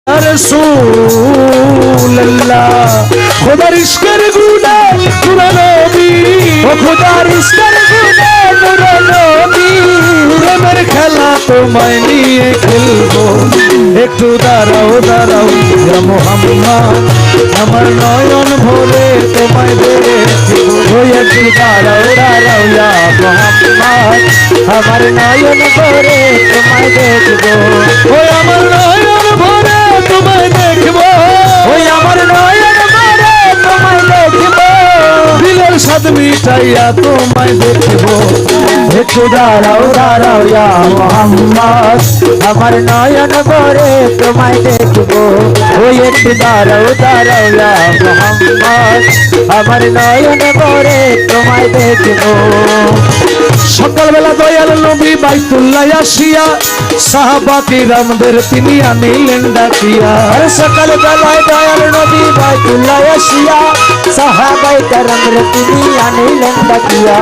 रसूलल्लाह खुदार इश्क़ेर गुने नूर नबी ओ खुदार इश्क़ेर गुने नूर नबी प्रेमेर खेला তোমায় নিয়ে খেলবো একটু দাঁড়াও দাঁড়াও ইয়া মুহাম্মদ আমার নয়ন ভরে তোমায় দেখবো একটু দাঁড়াও দাঁড়াও ইয়া মুহাম্মদ আমার নয়ন ভরে তোমায় দেখবো ওই আমার নয়ন ভরে তোমায় দেখবো ওই আমার নয়ন ভরে তোমায় দেখবো দিলের স্বাদ মিটাইয়া তোমায় দেখবো একটু দাঁড়াও দাঁড়াও ইয়া মুহাম্মদ আমার নয়ন ভরে তোমায় দেখবো ওই একটু দাঁড়াও দাঁড়াও ইয়া মুহাম্মদ আমার নয়ন ভরে তোমায় দেখবো সকালবেলা দয়াল নবী বাইতুল্লাহ আসিয়া সাহাবা কিরামদের তিনি আনিলেন ডাকিয়া সকালবেলায় দয়াল নবী বাইতুল্লাহ আসিয়া সাহাবা কিরামদের তিনি আনিলেন ডাকিয়া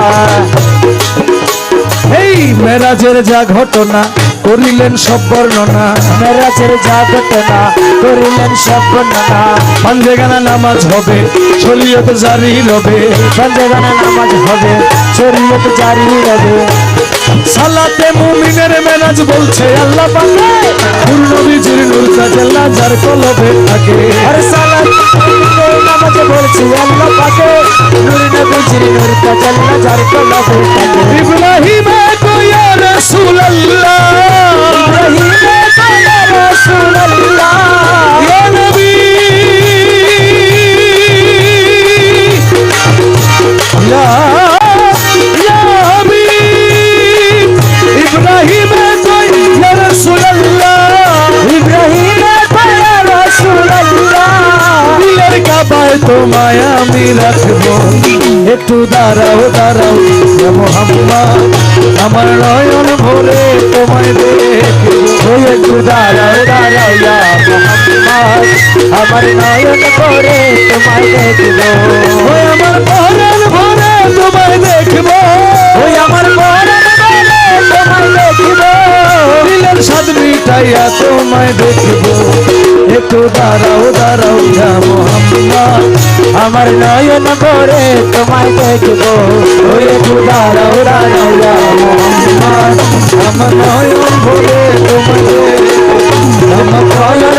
এই মেরাজের যা ঘটনা করিলেন সব বর্ণনা মেরাজের যা ঘটনা করিলেন সব বর্ণনা পাঞ্জেগানা নামাজ হবে শরীয়ত জারি রবে পাঞ্জেগানা নামাজ হবে শরীয়ত জারি রবে সালাতে মুমিনের মেরাজ বলছে আল্লাহ পাকে নূর নবীজির নূর তাজাল্লা যার কলবে থাকে আর সালাত নামাজ বলছে আল্লাহ পাকে নূর নবীজির নূর তাজাল্লা যার কলবে থাকে ইব্রাহিম को या रसूल अल्लाह इब्राहिम को या रसूल अल्लाह या नबी या हबीब इब्राहिम को या रसूल अल्लाह इब्राहिम को या रसूल अल्लाह दिलेर काबाय তোমায় আমি রাখবো একটু দাঁড়াও দাঁড়াও ইয়া মুহাম্মদ আমার নয়ন ভরে তোমায় দেখবো একটু দাঁড়াও দাঁড়াও ইয়া মুহাম্মদ আমার নয়ন ভরে তোমায় দেখবো ওই আমার পরাণ ভরে তোমায় দেখবো ওই আমার পরাণ ভরে তোমায় দেখবো দিলের স্বাদ মিটাইয়া তোমায় দেখবো একটু দাঁড়াও দাঁড়াও ইয়া মুহাম্মদ আমার নয়ন ভরে তোমায় দেখবো ওই একটু দাঁড়াও দাঁড়াও ইয়া মুহাম্মদ আমার নয়ন ভরে তোমায় দেখবো আমার নয়ন